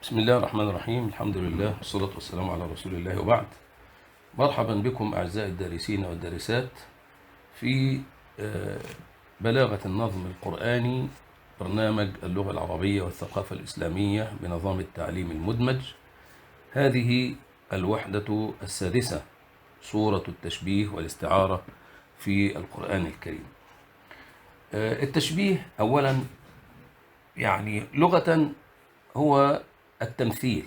بسم الله الرحمن الرحيم. الحمد لله والصلاة والسلام على رسول الله، وبعد. مرحبا بكم أعزائي الدارسين والدارسات في بلاغة النظم القرآني، برنامج اللغة العربية والثقافة الإسلامية بنظام التعليم المدمج. هذه الوحدة السادسة، صورة التشبيه والاستعارة في القرآن الكريم. التشبيه أولا يعني لغة هو التمثيل.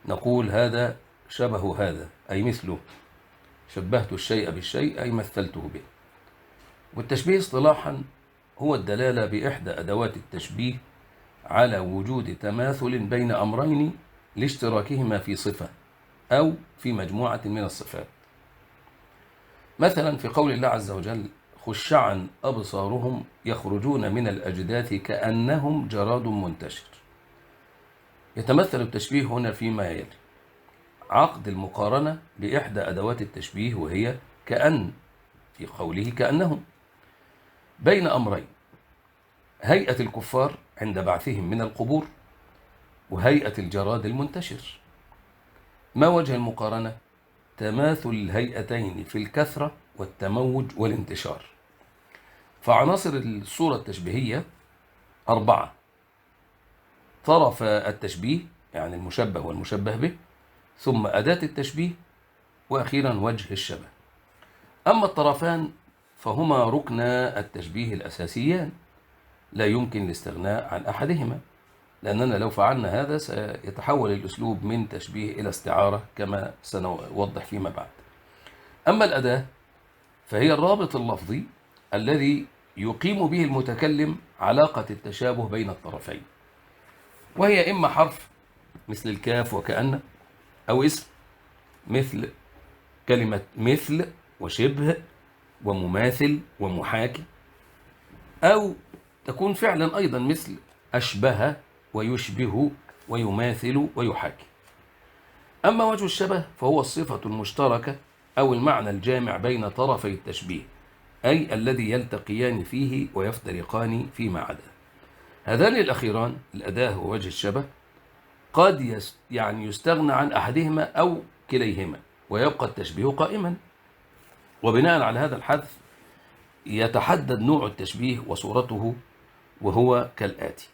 نقول هذا شبه هذا أي مثله، شبهت الشيء بالشيء أي مثلته به. والتشبيه اصطلاحا هو الدلالة بإحدى أدوات التشبيه على وجود تماثل بين أمرين لاشتراكهما في صفة أو في مجموعة من الصفات. مثلا في قول الله عز وجل: خشعا أبصارهم يخرجون من الأجداث كأنهم جراد منتشر. يتمثل التشبيه هنا فيما يلي: عقد المقارنة بإحدى أدوات التشبيه وهي كأن، في قوله كأنهم، بين أمرين: هيئة الكفار عند بعثهم من القبور وهيئة الجراد المنتشر. ما وجه المقارنة؟ تماثل الهيئتين في الكثرة والتموج والانتشار. فعناصر الصورة التشبيهية 4: طرف التشبيه يعني المشبه والمشبه به، ثم أداة التشبيه، وأخيرا وجه الشبه. أما الطرفان فهما ركن التشبيه الأساسيان، لا يمكن الاستغناء عن أحدهما، لأننا لو فعلنا هذا سيتحول الأسلوب من تشبيه إلى استعارة كما سنوضح فيما بعد. أما الأداة فهي الرابط اللفظي الذي يقيم به المتكلم علاقة التشابه بين الطرفين، وهي إما حرف مثل الكاف وكأن، أو اسم مثل كلمة مثل وشبه ومماثل ومحاكي، أو تكون فعلا أيضا مثل أشبه ويشبه ويماثل ويحاكي. أما وجه الشبه فهو الصفة المشتركة أو المعنى الجامع بين طرفي التشبيه، أي الذي يلتقيان فيه ويفترقان فيما عدا. هذان الأخيران الأداة ووجه الشبه قد يستغنى عن أحدهما أو كليهما ويبقى التشبيه قائما. وبناء على هذا الحذف يتحدد نوع التشبيه وصورته، وهو كالآتي: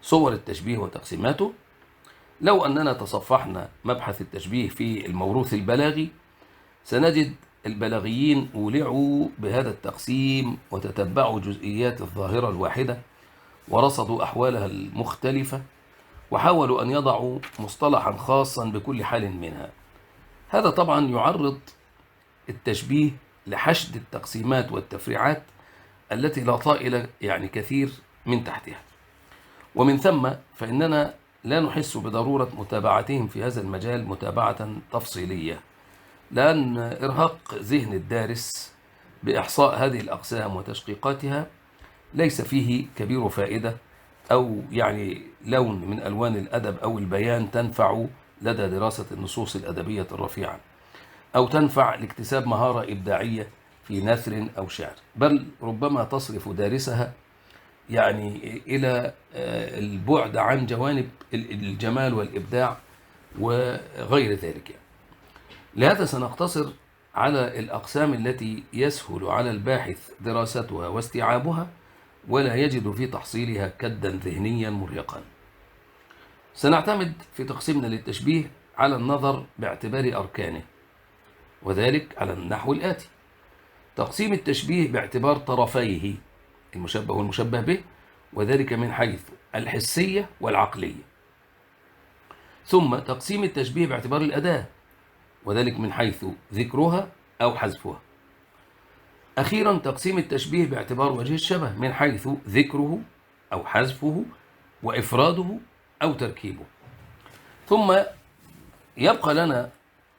صور التشبيه وتقسيماته. لو أننا تصفحنا مبحث التشبيه في الموروث البلاغي سنجد البلاغيين أولعوا بهذا التقسيم وتتبعوا جزئيات الظاهرة الواحدة ورصدوا أحوالها المختلفة وحاولوا أن يضعوا مصطلحا خاصا بكل حال منها. هذا طبعا يعرض التشبيه لحشد التقسيمات والتفريعات التي لا طائل كثير من تحتها، ومن ثم فإننا لا نحس بضرورة متابعتهم في هذا المجال متابعة تفصيلية، لأن إرهاق ذهن الدارس بإحصاء هذه الأقسام وتشقيقاتها ليس فيه كبير فائدة، أو لون من ألوان الأدب أو البيان تنفع لدى دراسة النصوص الأدبية الرفيعة، أو تنفع لاكتساب مهارة إبداعية في نثر أو شعر، بل ربما تصرف دارسها إلى البعد عن جوانب الجمال والإبداع وغير ذلك. لهذا سنقتصر على الأقسام التي يسهل على الباحث دراستها واستيعابها ولا يجد في تحصيلها كدا ذهنيا مرهقا. سنعتمد في تقسيمنا للتشبيه على النظر باعتبار أركانه، وذلك على النحو الآتي: تقسيم التشبيه باعتبار طرفيه المشبه والمشبه به، وذلك من حيث الحسية والعقلية. ثم تقسيم التشبيه باعتبار الأداة، وذلك من حيث ذكرها أو حذفها. أخيرا تقسيم التشبيه باعتبار وجه الشبه من حيث ذكره أو حذفه وإفراده أو تركيبه. ثم يبقى لنا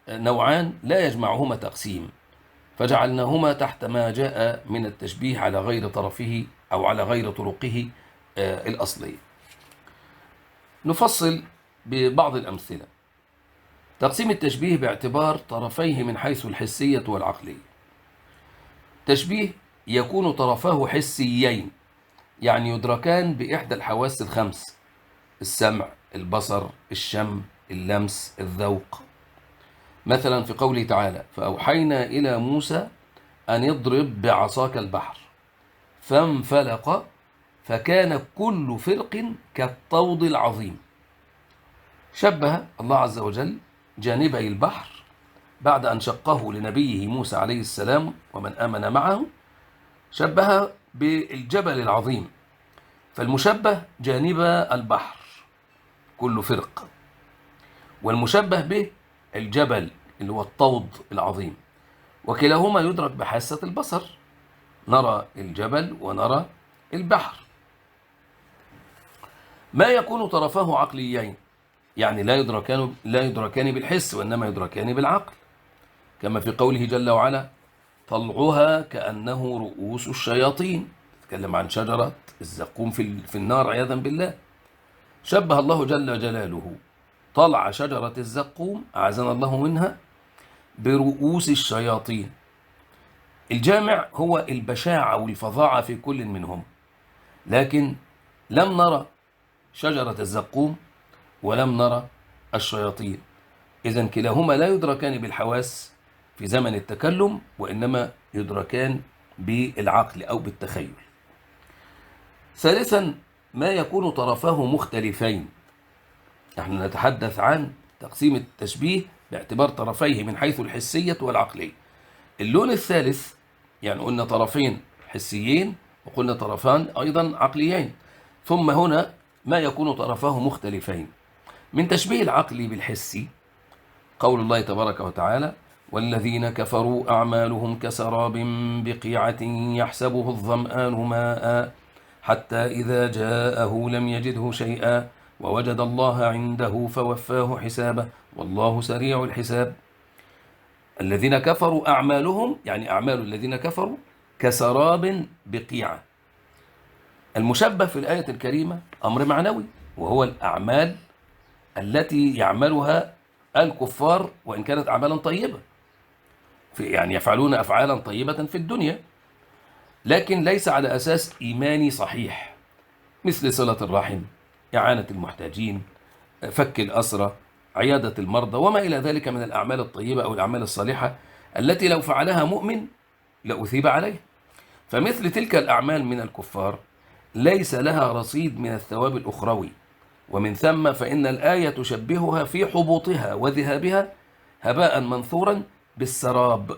نوعان لا يجمعهما تقسيم، فجعلناهما تحت ما جاء من التشبيه على غير طرفه أو على غير طرقه الأصلية. نفصل ببعض الأمثلة. تقسيم التشبيه باعتبار طرفيه من حيث الحسية والعقلية: تشبيه يكون طرفاه حسيين، يدركان بإحدى الحواس الخمس: السمع البصر، الشم، اللمس، الذوق. مثلا في قوله تعالى: فأوحينا إلى موسى أن يضرب بعصاك البحر فانفلق فكان كل فرق كالطود العظيم. شبه الله عز وجل جانبي البحر بعد أن شقه لنبيه موسى عليه السلام ومن آمن معه، شبه بالجبل العظيم، فالمشبه جانب البحر كل فرق، والمشبه به الجبل اللي هو الطود العظيم، وكلاهما يدرك بحاسة البصر، نرى الجبل ونرى البحر. ما يكون طرفاه عقليين، يعني لا يدركان بالحس وإنما يدركان بالعقل، كما في قوله جل وعلا: طلعها كأنه رؤوس الشياطين، تكلم عن شجرة الزقوم في النار عياذا بالله. شبه الله جل جلاله طلع شجرة الزقوم أعاذنا الله منها برؤوس الشياطين. الجامع هو البشاعة والفظاعة في كل منهم، لكن لم نرى شجرة الزقوم ولم نرى الشياطين، إذن كلاهما لا يدركان بالحواس في زمن التكلم، وإنما يدركان بالعقل أو بالتخيل. ثالثا، ما يكون طرفاه مختلفين. نحن نتحدث عن تقسيم التشبيه باعتبار طرفيه من حيث الحسية والعقلية. اللون الثالث، يعني قلنا طرفين حسيين وقلنا طرفان أيضا عقليين، ثم هنا ما يكون طرفاه مختلفين. من تشبيه العقل بالحسي قول الله تبارك وتعالى: والذين كفروا أعمالهم كسراب بقيعة يحسبه الظمآن ماء حتى إذا جاءه لم يجده شيئا ووجد الله عنده فوفاه حسابه والله سريع الحساب. الذين كفروا أعمالهم، يعني أعمال الذين كفروا كسراب بقيعة. المشبه في الآية الكريمة أمر معنوي، وهو الأعمال التي يعملها الكفار وإن كانت أعمالا طيبة، يعني يفعلون أفعالا طيبة في الدنيا، لكن ليس على أساس إيماني صحيح، مثل صلة الرحم، إعانة المحتاجين، فك الأسرى، عيادة المرضى، وما إلى ذلك من الأعمال الطيبة أو الأعمال الصالحة التي لو فعلها مؤمن لأثيب عليه. فمثل تلك الأعمال من الكفار ليس لها رصيد من الثواب الأخروي، ومن ثم فإن الآية تشبهها في حبوطها وذهابها هباء منثورا بالسراب.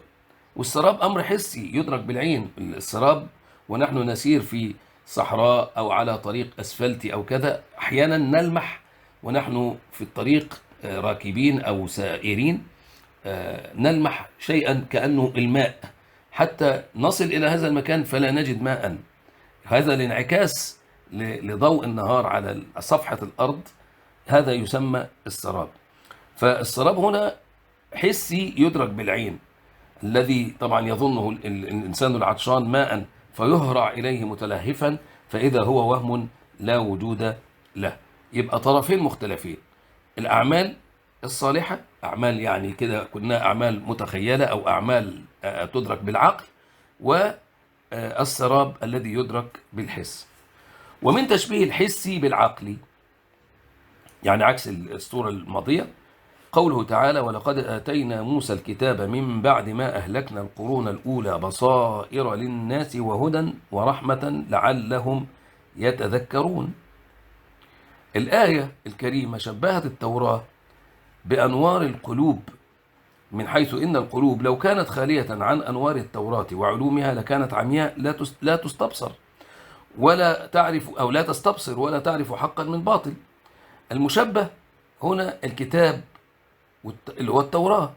والسراب أمر حسي يدرك بالعين، السراب ونحن نسير في صحراء أو على طريق أسفلتي أو كذا، أحيانا نلمح ونحن في الطريق راكبين أو سائرين، نلمح شيئا كأنه الماء حتى نصل إلى هذا المكان فلا نجد ماء. هذا الانعكاس لضوء النهار على صفحة الأرض، هذا يسمى السراب. فالسراب هنا حسي يدرك بالعين، الذي طبعا يظنه الإنسان العطشان ماء فيهرع إليه متلهفا فإذا هو وهم لا وجود له. يبقى طرفين مختلفين: الأعمال الصالحة، أعمال يعني كده كنا أعمال متخيلة أو أعمال تدرك بالعقل، والسراب الذي يدرك بالحس. ومن تشبيه الحسي بالعقلي، يعني عكس الصورة الماضية، قوله تعالى: ولقد آتينا موسى الكتاب من بعد ما أهلكنا القرون الأولى بصائر للناس وهدى ورحمة لعلهم يتذكرون. الآية الكريمة شبهت التوراة بأنوار القلوب، من حيث إن القلوب لو كانت خالية عن أنوار التوراة وعلومها لكانت عمياء لا تستبصر ولا تعرف، أو لا تستبصر ولا تعرف حقا من باطل. المشبه هنا الكتاب اللي هو التوراة،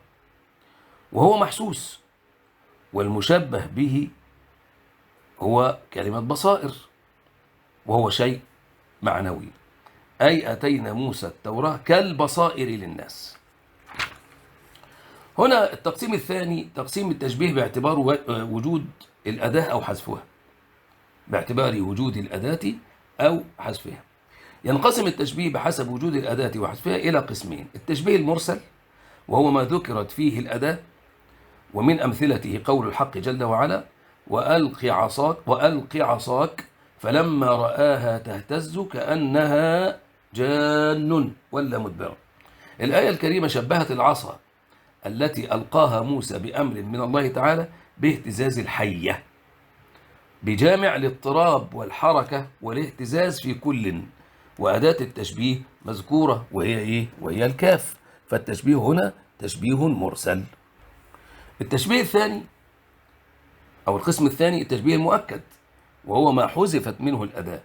وهو محسوس، والمشبه به هو كلمة بصائر وهو شيء معنوي، أي أتينا موسى التوراة كالبصائر للناس. هنا التقسيم الثاني تقسيم التشبيه باعتبار وجود الأداة أو حذفها، باعتبار وجود الأداة أو حذفها. ينقسم التشبيه بحسب وجود الأداة وحذفها إلى قسمين: التشبيه المرسل وهو ما ذكرت فيه الأداة، ومن أمثلته قول الحق جل وعلا: وألق عصاك فلما رآها تهتز كأنها جان ولا مدبرا. الآية الكريمة شبهت العصا التي ألقاها موسى بأمر من الله تعالى باهتزاز الحية، بجامع الاضطراب والحركة والاهتزاز في كل، وأداة التشبيه مذكورة وهي إيه؟ وهي الكاف. فالتشبيه هنا تشبيه مرسل. التشبيه الثاني أو القسم الثاني التشبيه المؤكد، وهو ما حذفت منه الأداة.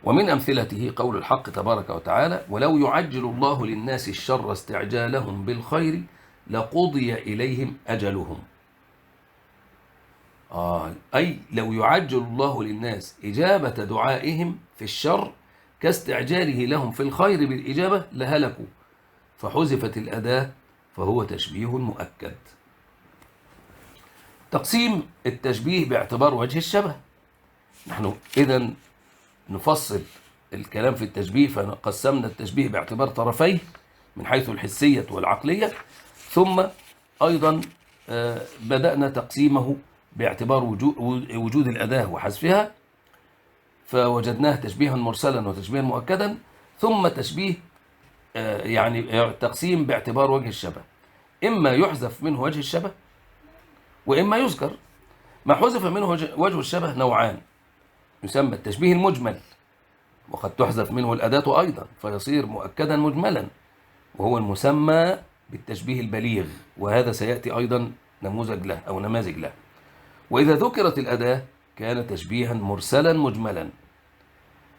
ومن أمثلته قول الحق تبارك وتعالى: ولو يعجل الله للناس الشر استعجالهم بالخير لقضي إليهم أجلهم. أي لو يعجل الله للناس إجابة دعائهم في الشر كاستعجاله لهم في الخير بالإجابة لهلكوا، فحذفت الأداة فهو تشبيه مؤكد. تقسيم التشبيه باعتبار وجه الشبه. نحن إذن نفصل الكلام في التشبيه، فقسمنا التشبيه باعتبار طرفيه من حيث الحسية والعقلية، ثم أيضا بدأنا تقسيمه باعتبار وجود الأداة وحذفها، فوجدناه تشبيها مرسلا وتشبيها مؤكدا، ثم تشبيه يعني تقسيم باعتبار وجه الشبه، إما يحذف منه وجه الشبه وإما يذكر. ما حذف منه وجه الشبه نوعان، يسمى التشبيه المجمل، وقد تحذف منه الأداة أيضا فيصير مؤكدا مجملا، وهو المسمى بالتشبيه البليغ، وهذا سيأتي أيضا نموذج له أو نماذج له. وإذا ذكرت الأداة كان تشبيها مرسلا مجملا.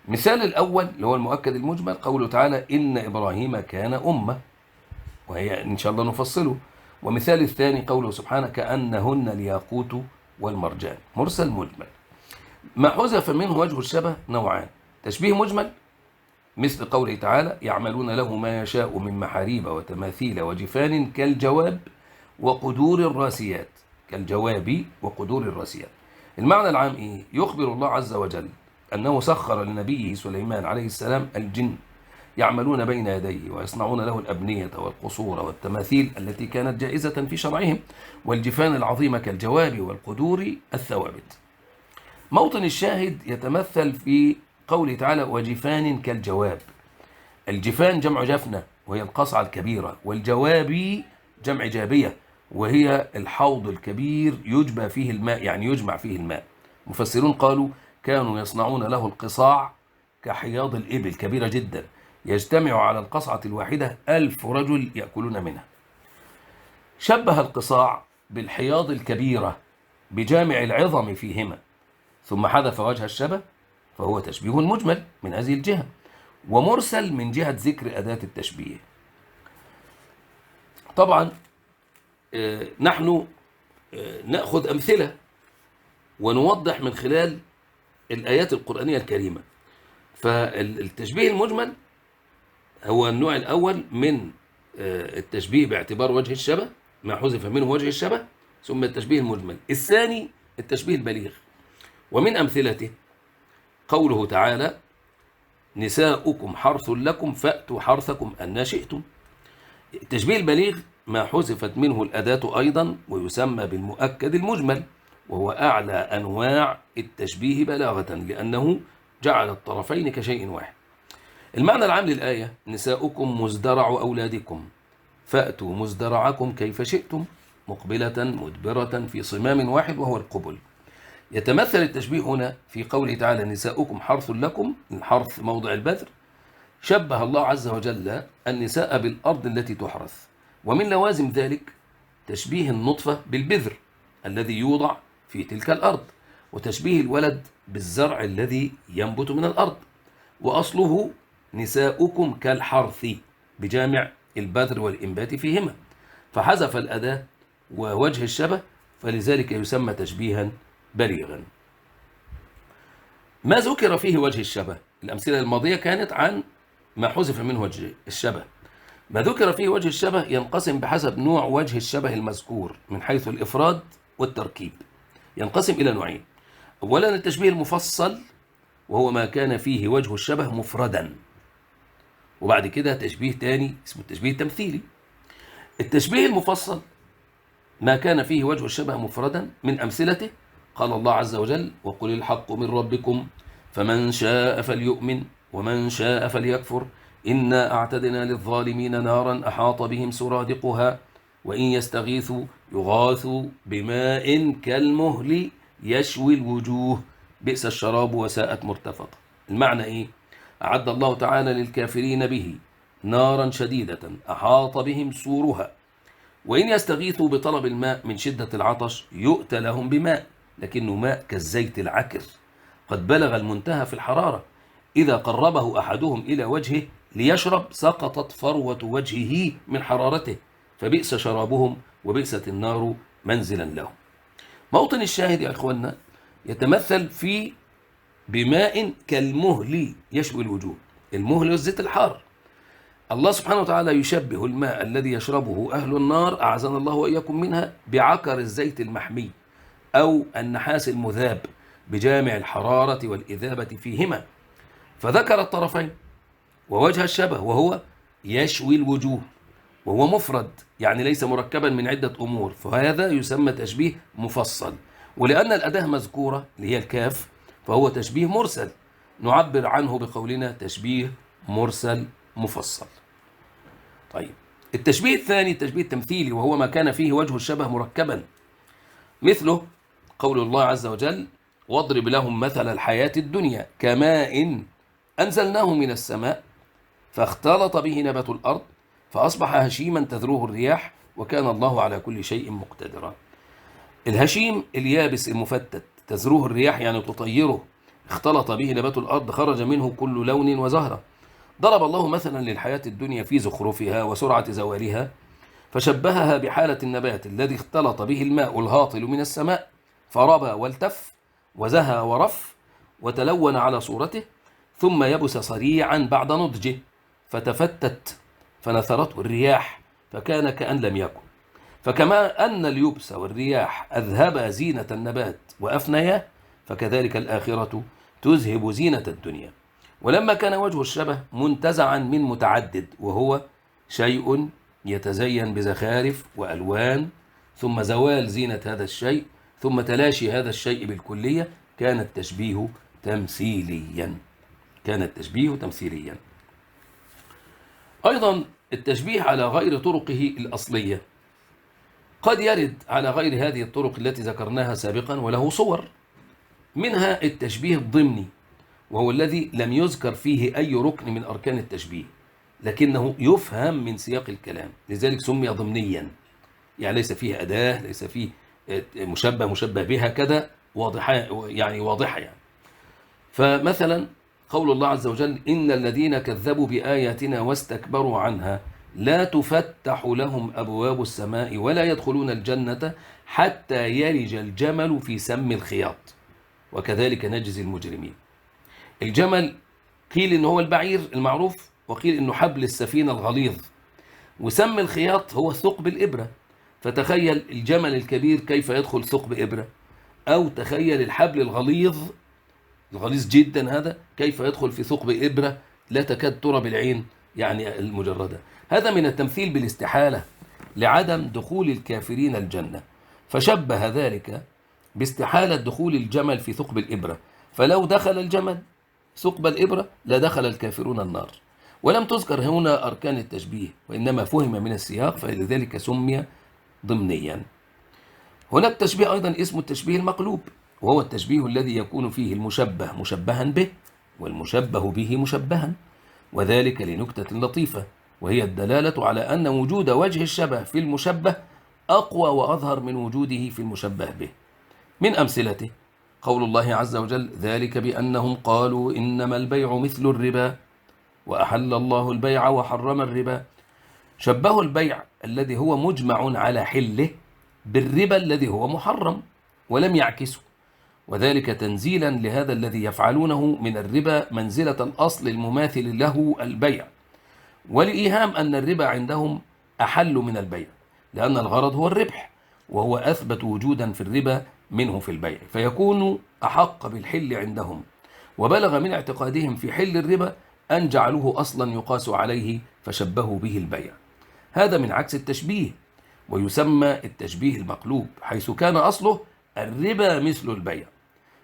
مثال الأول اللي هو المؤكد المجمل قوله تعالى: إن إبراهيم كان أمة، وهي إن شاء الله نفصله. ومثال الثاني قوله سبحانه: كأنهن الياقوت والمرجان، مرسل مجمل. ما حذف منه وجه الشبه نوعان: تشبيه مجمل مثل قوله تعالى: يعملون له ما يشاء من محاريب وتماثيل وجفان كالجواب وقدور الراسيات. كالجواب وقدور الراسيات. المعنى العام إيه؟ يخبر الله عز وجل أنه سخر لنبيه سليمان عليه السلام الجن يعملون بين يديه ويصنعون له الأبنية والقصور والتماثيل التي كانت جائزة في شرعهم، والجفان العظيمة كالجواب والقدور الثوابت. موطن الشاهد يتمثل في قوله تعالى: وجفان كالجواب. الجفان جمع جفنة وهي القصعة الكبيرة، والجوابي جمع جابية وهي الحوض الكبير يجبى فيه الماء، يعني يجمع فيه الماء. مفسرون قالوا: كانوا يصنعون له القصاع كحياض الإبل كبيرة جدا يجتمع على القصعة الواحدة 1000 رجل يأكلون منها. شبه القصاع بالحياض الكبيرة بجامع العظم فيهما، ثم حذف وجه الشبه، فهو تشبيه مجمل من هذه الجهة، ومرسل من جهة ذكر أداة التشبيه. طبعا نحن نأخذ أمثلة ونوضح من خلال الآيات القرآنية الكريمة. فالتشبيه المجمل هو النوع الأول من التشبيه باعتبار وجه الشبه، ما حذف منه وجه الشبه، ثم التشبيه المجمل. الثاني التشبيه البليغ، ومن أمثلته قوله تعالى: نساؤكم حرث لكم فأتوا حرثكم أن شئتم. التشبيه البليغ ما حذفت منه الأداة أيضا، ويسمى بالمؤكد المجمل، وهو أعلى أنواع التشبيه بلاغة لأنه جعل الطرفين كشيء واحد. المعنى العام للآية: نساؤكم مزدرع أولادكم فأتوا مزدرعكم كيف شئتم مقبلة مدبرة في صمام واحد وهو القبل. يتمثل التشبيه هنا في قوله تعالى: نساؤكم حرث لكم، الحرث موضع البذر. شبه الله عز وجل النساء بالأرض التي تحرث، ومن لوازم ذلك تشبيه النطفة بالبذر الذي يوضع في تلك الأرض، وتشبيه الولد بالزرع الذي ينبت من الأرض. وأصله نساؤكم كالحرث بجامع البذر والإنبات فيهما، فحذف الأداة ووجه الشبه، فلذلك يسمى تشبيها بليغا. ما ذكر فيه وجه الشبه، الأمثلة الماضية كانت عن ما حذف منه وجه الشبه. ما ذكر فيه وجه الشبه ينقسم بحسب نوع وجه الشبه المذكور من حيث الإفراد والتركيب. ينقسم إلى نوعين: أولا التشبيه المفصل، وهو ما كان فيه وجه الشبه مفردا، وبعد كده تشبيه تاني اسمه التشبيه التمثيلي. التشبيه المفصل ما كان فيه وجه الشبه مفردا، من أمثلته قال الله عز وجل: وقل الحق من ربكم فمن شاء فليؤمن ومن شاء فليكفر إنا أعتدنا للظالمين نارا أحاط بهم سرادقها وإن يستغيثوا يغاثوا بماء كالمهل يشوي الوجوه بئس الشراب وساءت مرتفقة. المعنى إيه؟ أعد الله تعالى للكافرين به نارا شديدة أحاط بهم سورها، وإن يستغيثوا بطلب الماء من شدة العطش يؤتى لهم بماء، لكنه ماء كالزيت العكر قد بلغ المنتهى في الحرارة، إذا قربه أحدهم إلى وجهه ليشرب سقطت فروة وجهه من حرارته، فبئس شرابهم وبئست النار منزلا لهم. موطن الشاهد يا إخوانا يتمثل في بماء كالمهل يشوي الوجوه. المهل والزيت الحار. الله سبحانه وتعالى يشبه الماء الذي يشربه أهل النار أعاذنا الله وإياكم منها بعكر الزيت المحمي أو النحاس المذاب بجامع الحرارة والإذابة فيهما، فذكر الطرفين ووجه الشبه وهو يشوي الوجوه، وهو مفرد يعني ليس مركبا من عدة أمور، فهذا يسمى تشبيه مفصل. ولأن الأداة مذكورة اللي هي الكاف فهو تشبيه مرسل، نعبر عنه بقولنا تشبيه مرسل مفصل. طيب التشبيه الثاني التشبيه التمثيلي، وهو ما كان فيه وجه الشبه مركبا، مثله قول الله عز وجل واضرب لهم مثل الحياة الدنيا كماء أنزلناه من السماء فاختلط به نبات الأرض فأصبح هشيما تذروه الرياح وكان الله على كل شيء مقتدرا. الهشيم اليابس المفتت تذروه الرياح يعني تطيره، اختلط به نبات الأرض خرج منه كل لون وزهرة. ضرب الله مثلا للحياة الدنيا في زخرفها وسرعة زوالها، فشبهها بحالة النبات الذي اختلط به الماء الهاطل من السماء فربى والتف وزهى ورف وتلون على صورته، ثم يبس صريعا بعد نضجه فتفتت فنثرته الرياح فكان كأن لم يكن. فكما أن اليبس والرياح أذهبا زينة النبات وأفنياه، فكذلك الآخرة تذهب زينة الدنيا. ولما كان وجه الشبه منتزعا من متعدد، وهو شيء يتزين بزخارف وألوان ثم زوال زينة هذا الشيء ثم تلاشي هذا الشيء بالكلية، كان التشبيه تمثيليا. أيضا التشبيه على غير طرقه الأصلية قد يرد على غير هذه الطرق التي ذكرناها سابقا وله صور، منها التشبيه الضمني، وهو الذي لم يذكر فيه أي ركن من أركان التشبيه لكنه يفهم من سياق الكلام، لذلك سمي ضمنيا، يعني ليس فيه أداة، ليس فيه مشبه بها كذا واضحة. فمثلا قول الله عز وجل إن الذين كذبوا بآياتنا واستكبروا عنها لا تفتح لهم أبواب السماء ولا يدخلون الجنة حتى يلج الجمل في سم الخياط وكذلك نجزي المجرمين. الجمل قيل إنه هو البعير المعروف، وقيل إنه حبل السفينة الغليظ، وسم الخياط هو ثقب الإبرة. فتخيل الجمل الكبير كيف يدخل ثقب إبرة، أو تخيل الحبل الغليظ جدا هذا كيف يدخل في ثقب إبرة لا تكاد ترى بالعين يعني المجردة. هذا من التمثيل بالاستحالة لعدم دخول الكافرين الجنة، فشبه ذلك باستحالة دخول الجمل في ثقب الإبرة، فلو دخل الجمل ثقب الإبرة لدخل الكافرون النار. ولم تذكر هنا أركان التشبيه وإنما فهم من السياق، فلذلك سمي ضمنيا. هناك تشبيه أيضا اسمه التشبيه المقلوب، وهو التشبيه الذي يكون فيه المشبه مشبها به والمشبه به مشبها، وذلك لنكتة لطيفة، وهي الدلالة على أن وجود وجه الشبه في المشبه أقوى وأظهر من وجوده في المشبه به. من أمثلته قول الله عز وجل ذلك بأنهم قالوا إنما البيع مثل الربا وأحل الله البيع وحرم الربا. شبهوا البيع الذي هو مجمع على حله بالربا الذي هو محرم ولم يعكسوا، وذلك تنزيلا لهذا الذي يفعلونه من الربا منزلة الأصل المماثل له البيع، ولإيهام أن الربا عندهم أحل من البيع، لأن الغرض هو الربح، وهو أثبت وجودا في الربا منه في البيع، فيكون أحق بالحل عندهم، وبلغ من اعتقادهم في حل الربا أن جعلوه أصلا يقاس عليه فشبهوا به البيع. هذا من عكس التشبيه، ويسمى التشبيه المقلوب، حيث كان أصله الربا مثل البيع،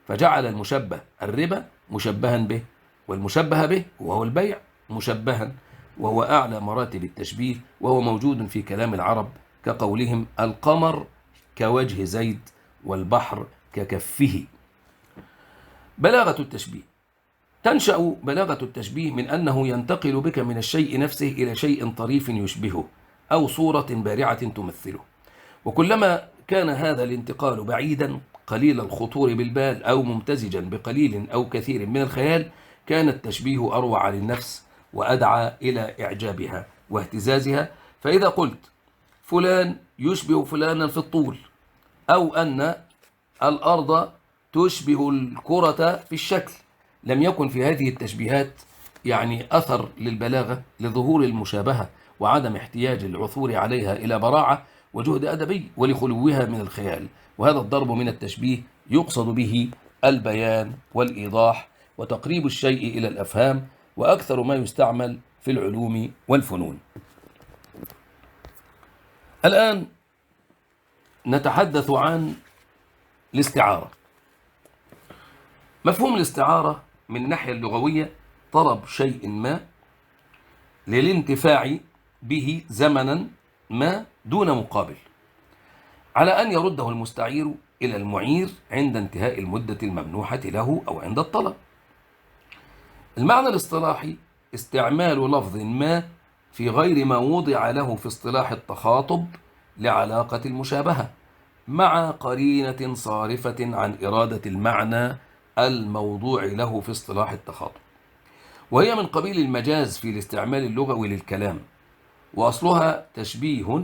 فجعل المشبه الربا مشبها به والمشبه به وهو البيع مشبها، وهو أعلى مراتب التشبيه، وهو موجود في كلام العرب كقولهم القمر كوجه زيد والبحر ككفه. بلاغة التشبيه. تنشأ بلاغة التشبيه من أنه ينتقل بك من الشيء نفسه إلى شيء طريف يشبهه أو صورة بارعة تمثله، وكلما كان هذا الانتقال بعيدا قليل الخطور بالبال أو ممتزجا بقليل أو كثير من الخيال كان التشبيه أروع للنفس وأدعى إلى إعجابها واهتزازها. فإذا قلت فلان يشبه فلانا في الطول، أو أن الأرض تشبه الكرة في الشكل، لم يكن في هذه التشبيهات يعني أثر للبلاغة لظهور المشابهة وعدم احتياج العثور عليها إلى براعة وجهد أدبي ولخلوها من الخيال. وهذا الضرب من التشبيه يقصد به البيان والإيضاح وتقريب الشيء إلى الأفهام، وأكثر ما يستعمل في العلوم والفنون. الآن نتحدث عن الاستعارة. مفهوم الاستعارة من الناحية اللغوية طلب شيء ما للانتفاع به زمنا ما دون مقابل، على أن يرده المستعير إلى المعير عند انتهاء المدة الممنوحة له أو عند الطلب. المعنى الاصطلاحي استعمال لفظ ما في غير ما وضع له في اصطلاح التخاطب لعلاقة المشابهة مع قرينة صارفة عن إرادة المعنى الموضوع له في اصطلاح التخاطب، وهي من قبيل المجاز في الاستعمال اللغوي للكلام، وأصلها تشبيه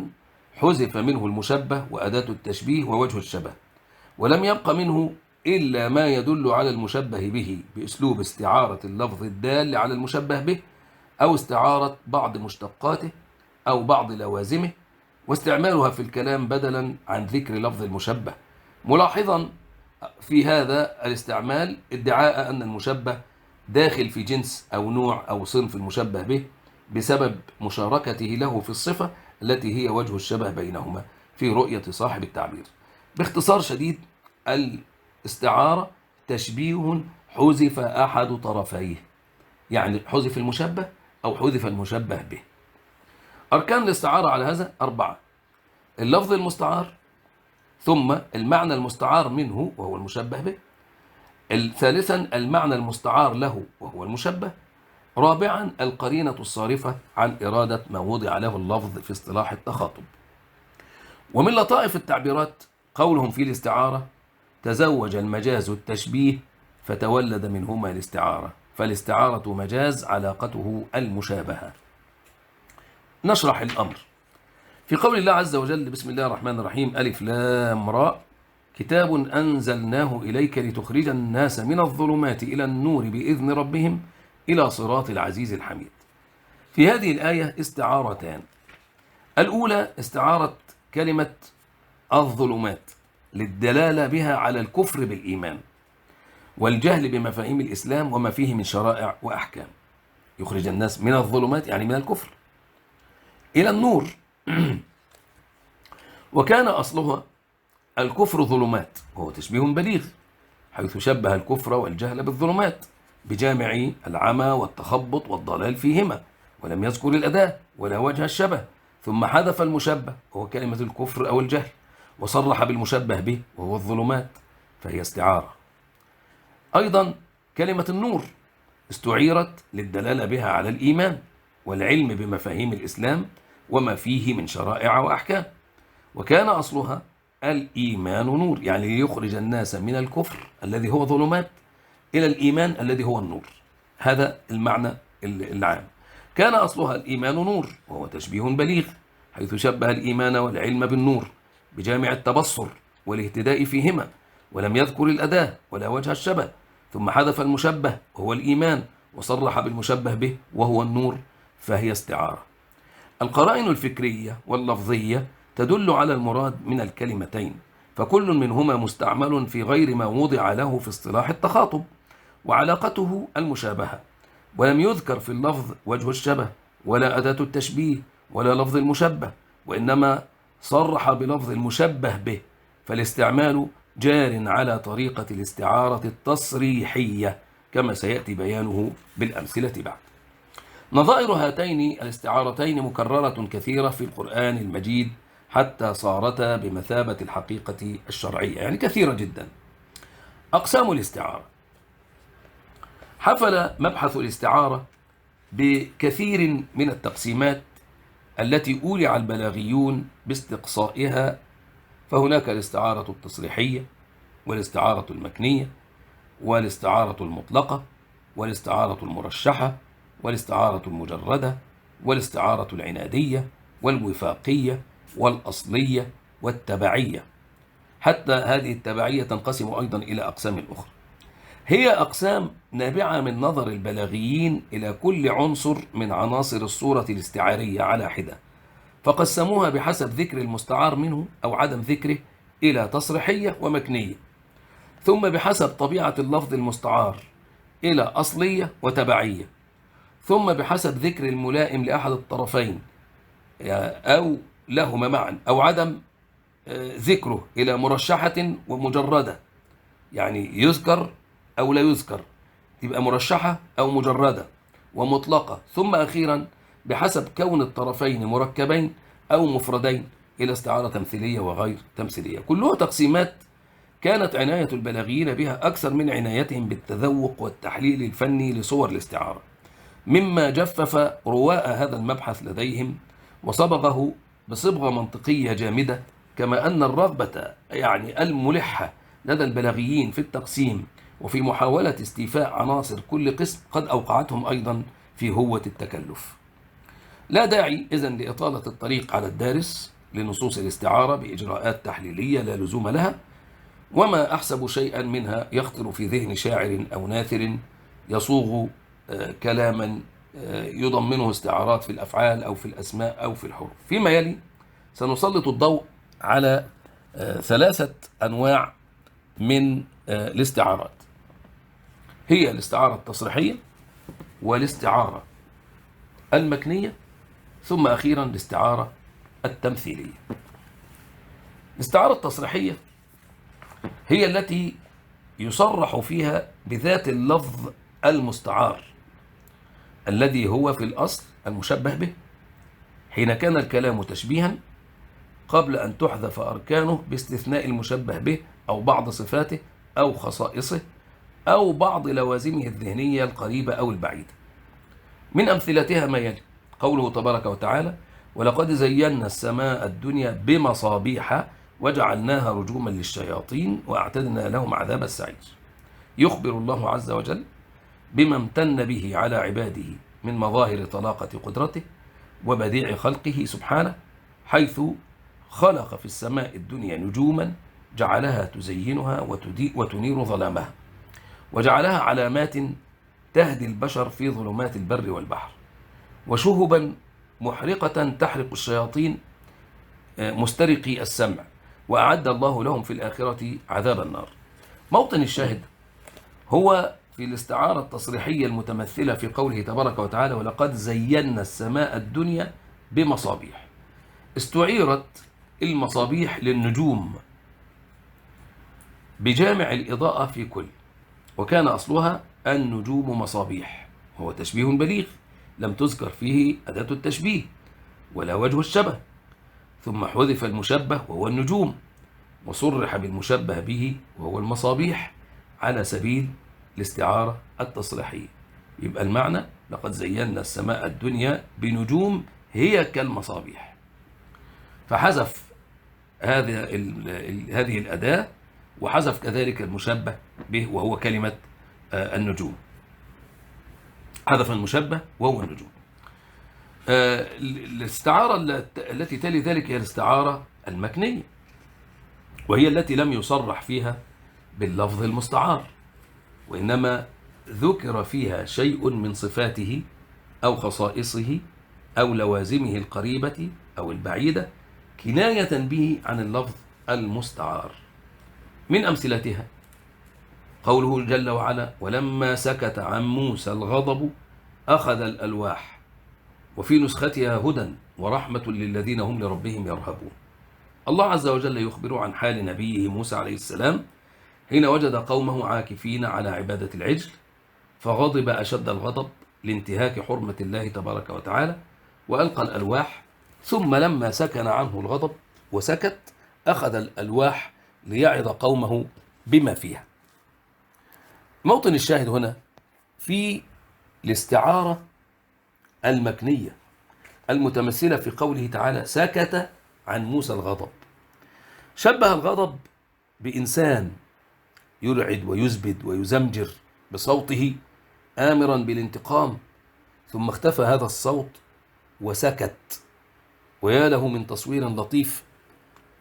حذف منه المشبه وأداة التشبيه ووجه الشبه، ولم يبق منه إلا ما يدل على المشبه به بأسلوب استعارة اللفظ الدال على المشبه به، أو استعارة بعض مشتقاته أو بعض لوازمه، واستعمالها في الكلام بدلا عن ذكر لفظ المشبه، ملاحظا في هذا الاستعمال ادعاء أن المشبه داخل في جنس أو نوع أو صنف المشبه به بسبب مشاركته له في الصفة التي هي وجه الشبه بينهما في رؤية صاحب التعبير. باختصار شديد، الاستعارة تشبيه حذف أحد طرفيه، يعني حذف المشبه أو حذف المشبه به. أركان الاستعارة على هذا 4: اللفظ المستعار، ثم المعنى المستعار منه وهو المشبه به، ثالثا المعنى المستعار له وهو المشبه، رابعا القرينة الصارفة عن إرادة ما وضع له اللفظ في اصطلاح التخاطب. ومن لطائف التعبيرات قولهم في الاستعارة: تزوج المجاز التشبيه فتولد منهما الاستعارة، فالاستعارة مجاز علاقته المشابهة. نشرح الأمر في قول الله عز وجل: بسم الله الرحمن الرحيم، ألف لام راء، كتاب أنزلناه إليك لتخرج الناس من الظلمات إلى النور بإذن ربهم إلى صراط العزيز الحميد. في هذه الآية استعارتان: الأولى استعارة كلمة الظلمات للدلالة بها على الكفر بالإيمان والجهل بمفاهيم الإسلام وما فيه من شرائع وأحكام. يخرج الناس من الظلمات يعني من الكفر إلى النور وكان أصلها الكفر ظلمات، وهو تشبيه بليغ حيث شبه الكفر والجهل بالظلمات بجامع العمى والتخبط والضلال فيهما، ولم يذكر الأداة ولا وجه الشبه، ثم حذف المشبه وهو كلمة الكفر أو الجهل وصرح بالمشبه به وهو الظلمات، فهي استعارة. أيضا كلمة النور استعيرت للدلالة بها على الإيمان والعلم بمفاهيم الإسلام وما فيه من شرائع وأحكام، وكان أصلها الإيمان نور، يعني ليخرج الناس من الكفر الذي هو ظلمات إلى الإيمان الذي هو النور. هذا المعنى العام. كان أصلها الإيمان نور، وهو تشبيه بليغ حيث شبه الإيمان والعلم بالنور بجامع التبصر والاهتداء فيهما، ولم يذكر الأداة ولا وجه الشبه، ثم حذف المشبه وهو الإيمان وصرح بالمشبه به وهو النور، فهي استعارة. القرائن الفكرية واللفظية تدل على المراد من الكلمتين، فكل منهما مستعمل في غير ما وضع له في اصطلاح التخاطب وعلاقته المشابهة، ولم يذكر في اللفظ وجه الشبه ولا أداة التشبيه ولا لفظ المشبه، وإنما صرح بلفظ المشبه به، فالاستعمال جار على طريقة الاستعارة التصريحية كما سيأتي بيانه بالأمثلة بعد. نظائر هاتين الاستعارتين مكررة كثيرة في القرآن المجيد حتى صارتا بمثابة الحقيقة الشرعية، يعني كثيرة جدا. أقسام الاستعارة: حفل مبحث الاستعارة بكثير من التقسيمات التي أولع البلاغيون باستقصائها، فهناك الاستعارة التصريحية، والاستعارة المكنية، والاستعارة المطلقة، والاستعارة المرشحة، والاستعارة المجردة، والاستعارة العنادية، والوفاقية، والأصلية، والتبعية. حتى هذه التبعية تنقسم أيضا إلى أقسام أخرى. هي أقسام نابعة من نظر البلاغيين إلى كل عنصر من عناصر الصورة الاستعارية على حدة، فقسموها بحسب ذكر المستعار منه أو عدم ذكره إلى تصريحية ومكنية، ثم بحسب طبيعة اللفظ المستعار إلى أصلية وتبعية، ثم بحسب ذكر الملائم لأحد الطرفين أو لهما معا أو عدم ذكره إلى مرشحة ومجردة، يعني يذكر أو لا يذكر، تبقى مرشحة أو مجردة ومطلقة، ثم أخيرا بحسب كون الطرفين مركبين أو مفردين إلى استعارة تمثيلية وغير تمثيلية. كلها تقسيمات كانت عناية البلاغيين بها أكثر من عنايتهم بالتذوق والتحليل الفني لصور الاستعارة، مما جفف رواء هذا المبحث لديهم وصبغه بصبغة منطقية جامدة، كما أن الرغبة يعني الملحة لدى البلاغيين في التقسيم وفي محاولة استيفاء عناصر كل قسم قد أوقعتهم أيضا في هوة التكلف. لا داعي إذن لإطالة الطريق على الدارس لنصوص الاستعارة بإجراءات تحليلية لا لزوم لها، وما أحسب شيئا منها يخطر في ذهن شاعر أو ناثر يصوغ كلاما يضمنه استعارات في الأفعال أو في الأسماء أو في الحروف. فيما يلي سنسلط الضوء على 3 أنواع من الاستعارات، هي الاستعارة التصريحية، والاستعارة المكنية، ثم أخيرا الاستعارة التمثيلية. الاستعارة التصريحية هي التي يصرح فيها بذات اللفظ المستعار الذي هو في الأصل المشبه به، حين كان الكلام تشبيها قبل أن تحذف أركانه باستثناء المشبه به أو بعض صفاته أو خصائصه أو بعض لوازمه الذهنية القريبة أو البعيدة. من أمثلتها ما يلي: قوله تبارك وتعالى: ولقد زينا السماء الدنيا بمصابيح وجعلناها رجوما للشياطين وأعتدنا لهم عذاب السعير. يخبر الله عز وجل بما امتن به على عباده من مظاهر طلاقة قدرته وبديع خلقه سبحانه، حيث خلق في السماء الدنيا نجوما جعلها تزينها وتنير ظلامها، وجعلها علامات تهدي البشر في ظلمات البر والبحر، وشهبا محرقة تحرق الشياطين مسترقي السمع، وأعد الله لهم في الآخرة عذاب النار. موطن الشاهد هو في الاستعارة التصريحية المتمثلة في قوله تبارك وتعالى: ولقد زينا السماء الدنيا بمصابيح. استعيرت المصابيح للنجوم بجامع الإضاءة في كل، وكان أصلها النجوم مصابيح، هو تشبيه بليغ لم تذكر فيه أداة التشبيه ولا وجه الشبه، ثم حذف المشبه وهو النجوم وصرح بالمشبه به وهو المصابيح على سبيل الاستعارة التصريحية. يبقى المعنى: لقد زينا السماء الدنيا بنجوم هي كالمصابيح، فحذف هذه الأداة وحذف كذلك المشبه به وهو كلمة النجوم، حذف المشبه وهو النجوم. الاستعارة التي تلي ذلك هي الاستعارة المكنية، وهي التي لم يصرح فيها باللفظ المستعار، وإنما ذكر فيها شيء من صفاته أو خصائصه أو لوازمه القريبة أو البعيدة كناية به عن اللفظ المستعار. من أمثلتها قوله جل وعلا: ولما سكت عن موسى الغضب أخذ الألواح وفي نسختها هدى ورحمة للذين هم لربهم يرهبون. الله عز وجل يخبر عن حال نبيه موسى عليه السلام حين وجد قومه عاكفين على عبادة العجل، فغضب أشد الغضب لانتهاك حرمة الله تبارك وتعالى، وألقى الألواح. ثم لما سكن عنه الغضب وسكت أخذ الألواح ليعظ قومه بما فيها. موطن الشاهد هنا في الاستعارة المكنية المتمثلة في قوله تعالى سكت عن موسى الغضب. شبه الغضب بإنسان يرعد ويزبد ويزمجر بصوته آمرا بالانتقام، ثم اختفى هذا الصوت وسكت. ويا له من تصوير لطيف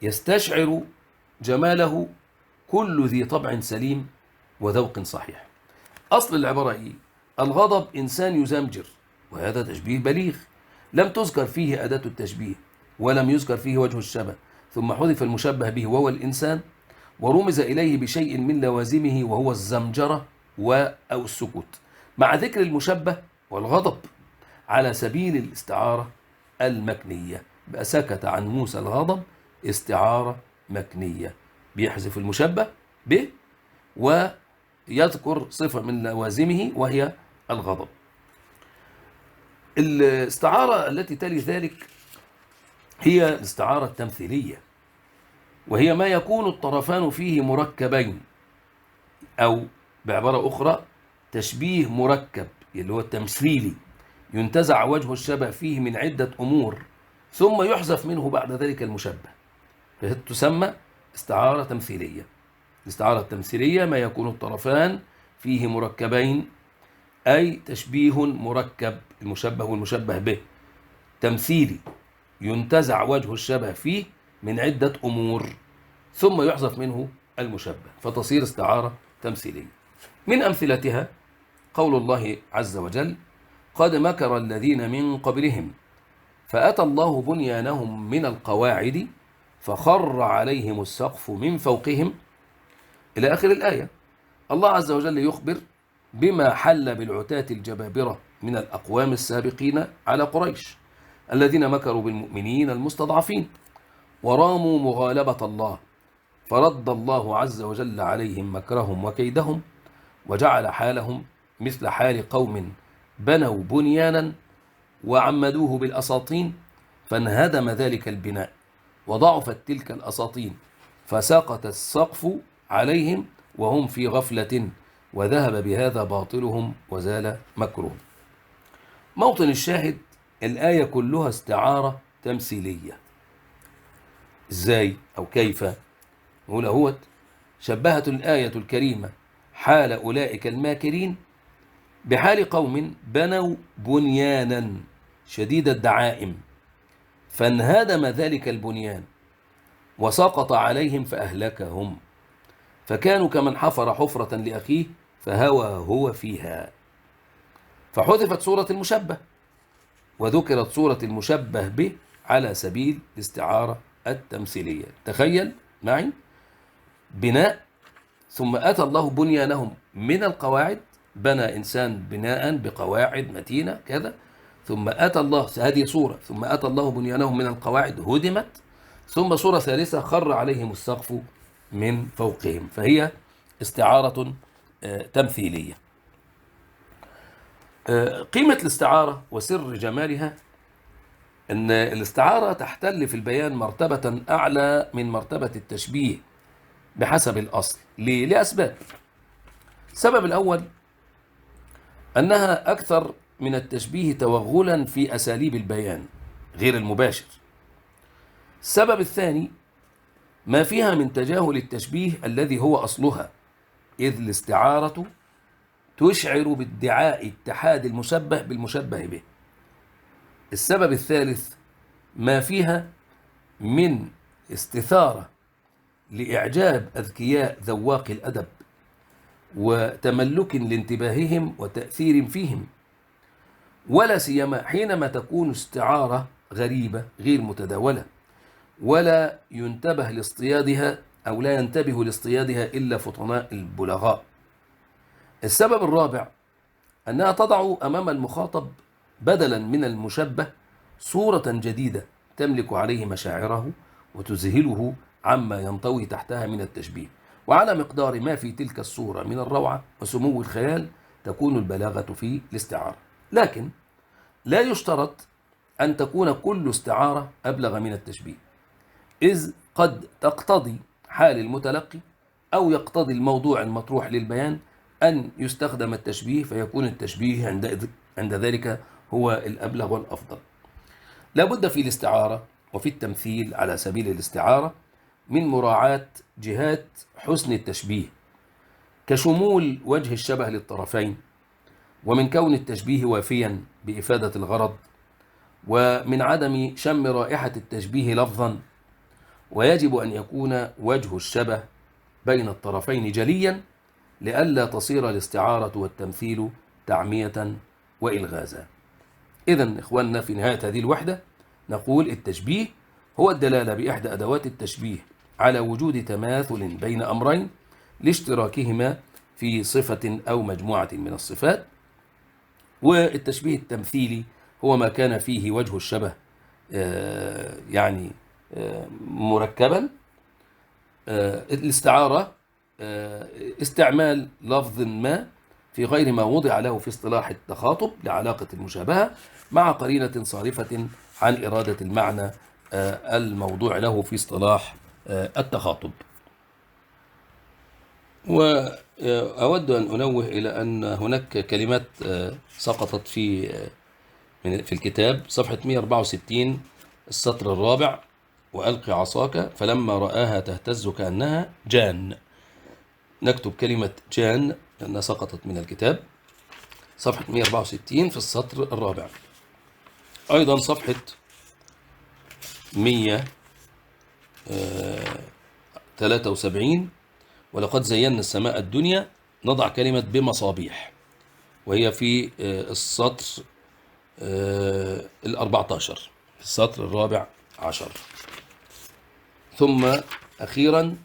يستشعر جماله كل ذي طبع سليم وذوق صحيح. أصل العبارة إيه؟ الغضب إنسان يزمجر، وهذا تشبيه بليغ لم تذكر فيه أداة التشبيه ولم يذكر فيه وجه الشبه، ثم حذف المشبه به وهو الإنسان، ورمز إليه بشيء من لوازمه وهو الزمجرة أو السكوت، مع ذكر المشبه والغضب على سبيل الاستعارة المكنية. بقى سكت عن موسى الغضب استعارة مكنية، بيحذف المشبه به ويذكر صفة من لوازمه وهي الغضب. الاستعارة التي تلي ذلك هي الاستعارة التمثيلية، وهي ما يكون الطرفان فيه مركبين، أو بعبارة أخرى تشبيه مركب اللي هو التمثيلي، ينتزع وجه الشبه فيه من عدة أمور ثم يحذف منه بعد ذلك المشبه، فتسمى استعارة تمثيلية. الاستعارة التمثيلية ما يكون الطرفان فيه مركبين، أي تشبيه مركب، المشبه والمشبه به تمثيلي، ينتزع وجه الشبه فيه من عدة أمور ثم يحذف منه المشبه فتصير استعارة تمثيلية. من أمثلتها قول الله عز وجل قد مكر الذين من قبلهم فأتى الله بنيانهم من القواعد فخر عليهم السقف من فوقهم إلى آخر الآية. الله عز وجل يخبر بما حل بالعتاة الجبابرة من الأقوام السابقين على قريش الذين مكروا بالمؤمنين المستضعفين وراموا مغالبة الله، فرد الله عز وجل عليهم مكرهم وكيدهم وجعل حالهم مثل حال قوم بنوا بنيانا وعمدوه بالأساطين فانهدم ذلك البناء وضعفت تلك الأساطين فسقط السقف عليهم وهم في غفلة وذهب بهذا باطلهم وزال مكرهم. موطن الشاهد الآية كلها استعارة تمثيلية. إزاي أو كيف؟ نقول اهوت شبهت الآية الكريمة حال أولئك الماكرين بحال قوم بنوا بنيانا شديد الدعائم فانهدم ذلك البنيان وسقط عليهم فأهلكهم، فكانوا كمن حفر حفرة لأخيه فهوى هو فيها، فحذفت صورة المشبه وذكرت صورة المشبه به على سبيل الاستعارة التمثيلية. تخيل معي بناء ثم أتى الله بنيانهم من القواعد، بنى إنسان بناء بقواعد متينة كذا، ثم أتى الله هذه صورة، ثم أتى الله بنيانهم من القواعد هدمت، ثم صورة ثالثة خر عليهم السقف من فوقهم، فهي استعارة تمثيلية. قيمة الاستعارة وسر جمالها أن الاستعارة تحتل في البيان مرتبة أعلى من مرتبة التشبيه بحسب الأصل. ليه؟ لأسباب. السبب الأول أنها أكثر من التشبيه توغلا في أساليب البيان غير المباشر. السبب الثاني ما فيها من تجاهل التشبيه الذي هو أصلها، إذ الاستعارة تشعر بادعاء اتحاد المشبه بالمشبه به. السبب الثالث ما فيها من استثارة لإعجاب أذكياء ذواق الأدب وتملك لانتباههم وتأثير فيهم، ولا سيما حينما تكون استعارة غريبة غير متداولة ولا ينتبه لاصطيادها أو لا ينتبه لاصطيادها إلا فطناء البلغاء. السبب الرابع أنها تضع أمام المخاطب بدلا من المشبه صورة جديدة تملك عليه مشاعره وتذهله عما ينطوي تحتها من التشبيه، وعلى مقدار ما في تلك الصورة من الروعة وسمو الخيال تكون البلاغة في الاستعارة. لكن لا يشترط أن تكون كل استعارة أبلغ من التشبيه، إذ قد تقتضي حال المتلقي أو يقتضي الموضوع المطروح للبيان أن يستخدم التشبيه، فيكون التشبيه عند ذلك هو الأبلغ والأفضل. لا بد في الاستعارة وفي التمثيل على سبيل الاستعارة من مراعاة جهات حسن التشبيه، كشمول وجه الشبه للطرفين، ومن كون التشبيه وافيا بإفادة الغرض، ومن عدم شم رائحة التشبيه لفظا. ويجب أن يكون وجه الشبه بين الطرفين جليا لئلا تصير الاستعارة والتمثيل تعمية وإلغازا. إذن إخواننا، في نهاية هذه الوحدة نقول التشبيه هو الدلالة بإحدى أدوات التشبيه على وجود تماثل بين أمرين لاشتراكهما في صفة أو مجموعة من الصفات. والتشبيه التمثيلي هو ما كان فيه وجه الشبه يعني مركبا. الاستعارة استعمال لفظ ما في غير ما وضع له في اصطلاح التخاطب لعلاقة المشابهة مع قرينة صارفة عن إرادة المعنى الموضوع له في اصطلاح التخاطب. وأود أن أنوه إلى أن هناك كلمات سقطت في الكتاب، صفحة 164 السطر الرابع: وألق عصاك فلما رآها تهتز كأنها جان. نكتب كلمة جان لأنها سقطت من الكتاب، صفحة 164 في السطر الرابع. أيضا صفحة 173: ولقد زينا السماء الدنيا، نضع كلمة بمصابيح، وهي في السطر 14 في السطر الرابع عشر. ثم أخيرا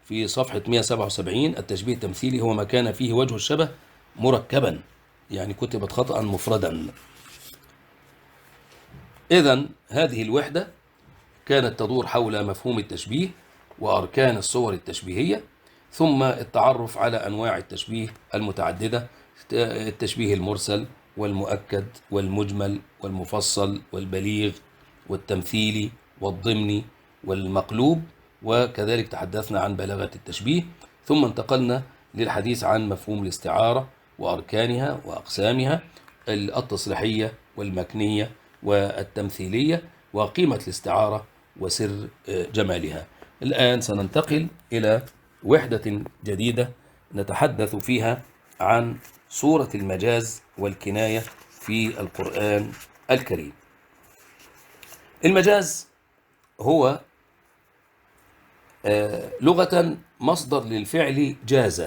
في صفحة 177: التشبيه التمثيلي هو ما كان فيه وجه الشبه مركبا، يعني كتبت خطأ مفردا. إذن هذه الوحدة كانت تدور حول مفهوم التشبيه وأركان الصور التشبيهية، ثم التعرف على أنواع التشبيه المتعددة: التشبيه المرسل والمؤكد والمجمل والمفصل والبليغ والتمثيلي والضمني والمقلوب، وكذلك تحدثنا عن بلاغة التشبيه. ثم انتقلنا للحديث عن مفهوم الاستعارة وأركانها وأقسامها التصريحية والمكنية والتمثيلية، وقيمة الاستعارة وسر جمالها. الآن سننتقل إلى وحدة جديدة نتحدث فيها عن صورة المجاز والكناية في القرآن الكريم. المجاز هو لغة مصدر للفعل جاز.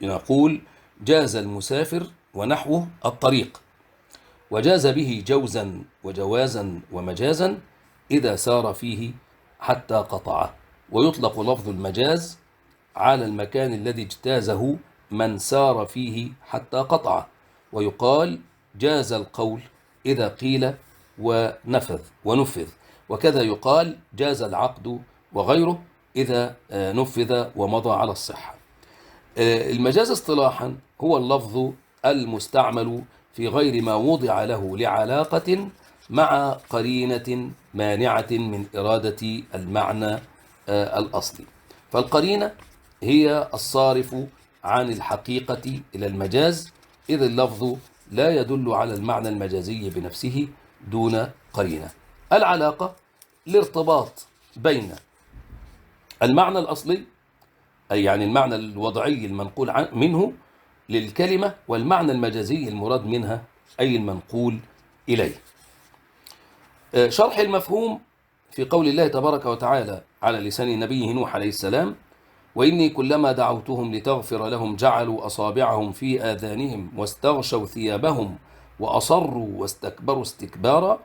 نقول جاز المسافر ونحوه الطريق، وجاز به جوزا وجوازا ومجازا إذا سار فيه حتى قطعه. ويطلق لفظ المجاز على المكان الذي اجتازه من سار فيه حتى قطعه، ويقال جاز القول إذا قيل ونفذ، وكذا يقال جاز العقد وغيره إذا نفذ ومضى على الصحة. المجاز اصطلاحا هو اللفظ المستعمل في غير ما وضع له لعلاقة مع قرينة مانعة من إرادة المعنى الأصلي. فالقرينة هي الصارف عن الحقيقة إلى المجاز، إذ اللفظ لا يدل على المعنى المجازي بنفسه دون قرينة. العلاقة الارتباط بين المعنى الأصلي، أي يعني المعنى الوضعي المنقول منه للكلمة، والمعنى المجازي المراد منها أي المنقول إليه. شرح المفهوم في قول الله تبارك وتعالى على لسان نبيه نوح عليه السلام: وإني كلما دعوتهم لتغفر لهم جعلوا أصابعهم في آذانهم واستغشوا ثيابهم وأصروا واستكبروا استكبارا.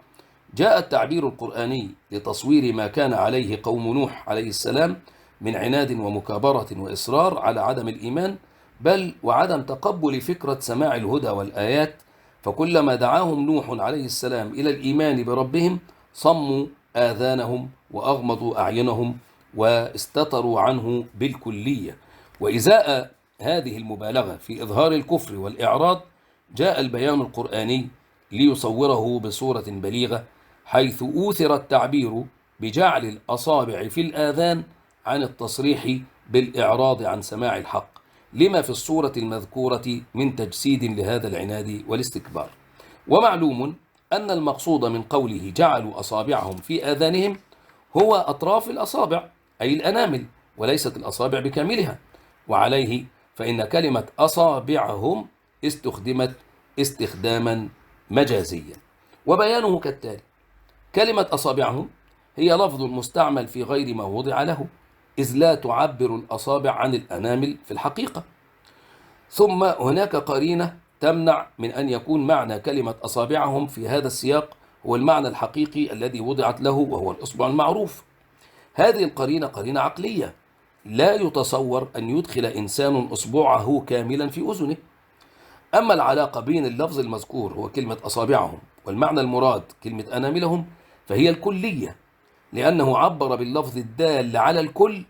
جاء التعبير القرآني لتصوير ما كان عليه قوم نوح عليه السلام من عناد ومكابرة وإصرار على عدم الإيمان، بل وعدم تقبل فكرة سماع الهدى والآيات. فكلما دعاهم نوح عليه السلام إلى الإيمان بربهم صموا آذانهم وأغمضوا أعينهم واستتروا عنه بالكلية. وإزاء هذه المبالغة في إظهار الكفر والإعراض جاء البيان القرآني ليصوره بصورة بليغة، حيث أوثر التعبير بجعل الأصابع في الآذان عن التصريح بالإعراض عن سماع الحق، لما في الصورة المذكورة من تجسيد لهذا العناد والاستكبار. ومعلوم أن المقصود من قوله جعلوا أصابعهم في آذانهم هو أطراف الأصابع أي الأنامل، وليست الأصابع بكاملها. وعليه فإن كلمة أصابعهم استخدمت استخداما مجازيا. وبيانه كالتالي: كلمة أصابعهم هي لفظ مستعمل في غير ما وضع له، إذ لا تعبر الأصابع عن الأنامل في الحقيقة. ثم هناك قرينة تمنع من أن يكون معنى كلمة أصابعهم في هذا السياق هو المعنى الحقيقي الذي وضعت له، وهو الإصبع المعروف. هذه القرينة قرينة عقلية، لا يتصور أن يدخل إنسان أصبعه كاملا في أذنه. أما العلاقة بين اللفظ المذكور هو كلمة أصابعهم والمعنى المراد كلمة أناملهم فهي الكلية، لأنه عبر باللفظ الدال على الكل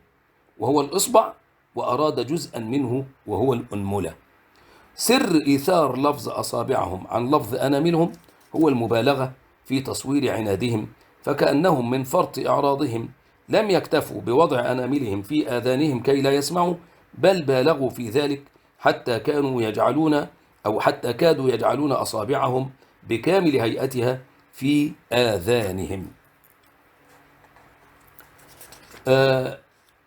وهو الإصبع، وأراد جزءا منه وهو الأنملة. سر إيثار لفظ أصابعهم عن لفظ أناملهم هو المبالغة في تصوير عنادهم، فكأنهم من فرط إعراضهم لم يكتفوا بوضع أناملهم في آذانهم كي لا يسمعوا، بل بالغوا في ذلك حتى كادوا يجعلون أصابعهم بكامل هيئتها في آذانهم.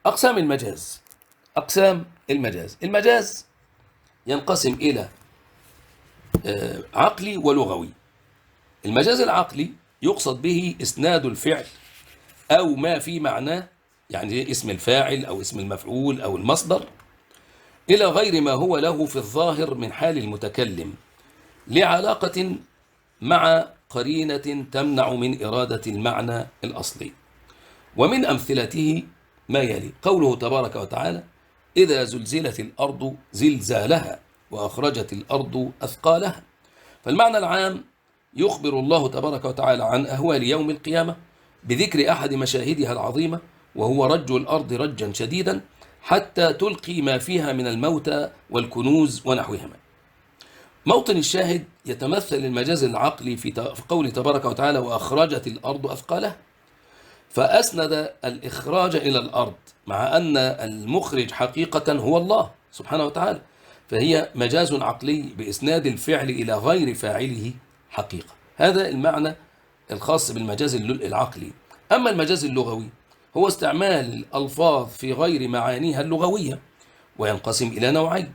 أقسام المجاز. المجاز ينقسم إلى عقلي ولغوي. المجاز العقلي يقصد به إسناد الفعل أو ما في معناه، يعني اسم الفاعل أو اسم المفعول أو المصدر، إلى غير ما هو له في الظاهر من حال المتكلم، لعلاقة مع قرينة تمنع من إرادة المعنى الأصلي. ومن أمثلته ما يلي: قوله تبارك وتعالى: إذا زلزلت الأرض زلزالها وأخرجت الأرض أثقالها. فالمعنى العام يخبر الله تبارك وتعالى عن أهوال يوم القيامة بذكر أحد مشاهدها العظيمة، وهو رج الأرض رجا شديدا حتى تلقي ما فيها من الموتى والكنوز ونحوهما. موطن الشاهد يتمثل المجاز العقلي في قول تبارك وتعالى: وأخرجت الأرض أثقالها، فأسند الإخراج إلى الأرض مع أن المخرج حقيقة هو الله سبحانه وتعالى، فهي مجاز عقلي بإسناد الفعل إلى غير فاعله حقيقة. هذا المعنى الخاص بالمجاز العقلي. أما المجاز اللغوي هو استعمال الألفاظ في غير معانيها اللغوية، وينقسم إلى نوعين: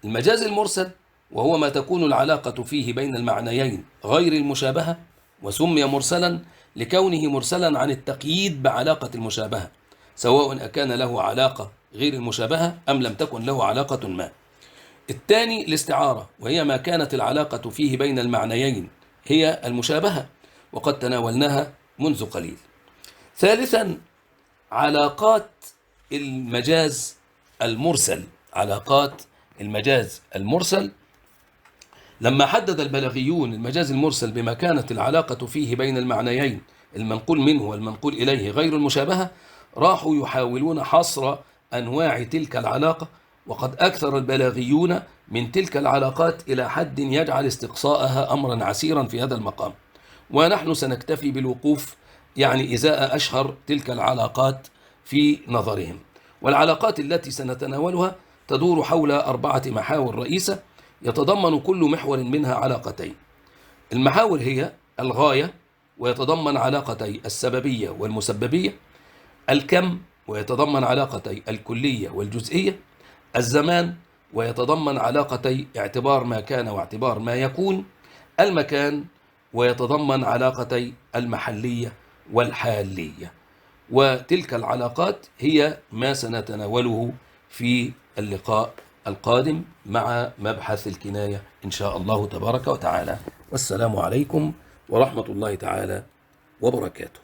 المجاز المرسل، وهو ما تكون العلاقة فيه بين المعنيين غير المشابهة، وسمي مرسلا لكونه مرسلا عن التقييد بعلاقة المشابهة، سواء أكان له علاقة غير المشابهة أم لم تكن له علاقة ما. الثاني الاستعارة، وهي ما كانت العلاقة فيه بين المعنيين هي المشابهة، وقد تناولناها منذ قليل. ثالثا علاقات المجاز المرسل. لما حدد البلاغيون المجاز المرسل بما كانت العلاقة فيه بين المعنيين المنقول منه والمنقول إليه غير المشابهة، راحوا يحاولون حصر أنواع تلك العلاقة، وقد أكثر البلاغيون من تلك العلاقات إلى حد يجعل استقصاءها أمرا عسيرا في هذا المقام، ونحن سنكتفي بالوقوف إزاء أشهر تلك العلاقات في نظرهم. والعلاقات التي سنتناولها تدور حول 4 محاور رئيسة، يتضمن كل محور منها علاقتين. المحاور هي الغاية، ويتضمن علاقتي السببية والمسببية، الكم، ويتضمن علاقتي الكلية والجزئية، الزمان، ويتضمن علاقتي اعتبار ما كان واعتبار ما يكون، المكان، ويتضمن علاقتي المحلية والحالية. وتلك العلاقات هي ما سنتناوله في اللقاء القادم مع مبحث الكناية إن شاء الله تبارك وتعالى. والسلام عليكم ورحمة الله تعالى وبركاته.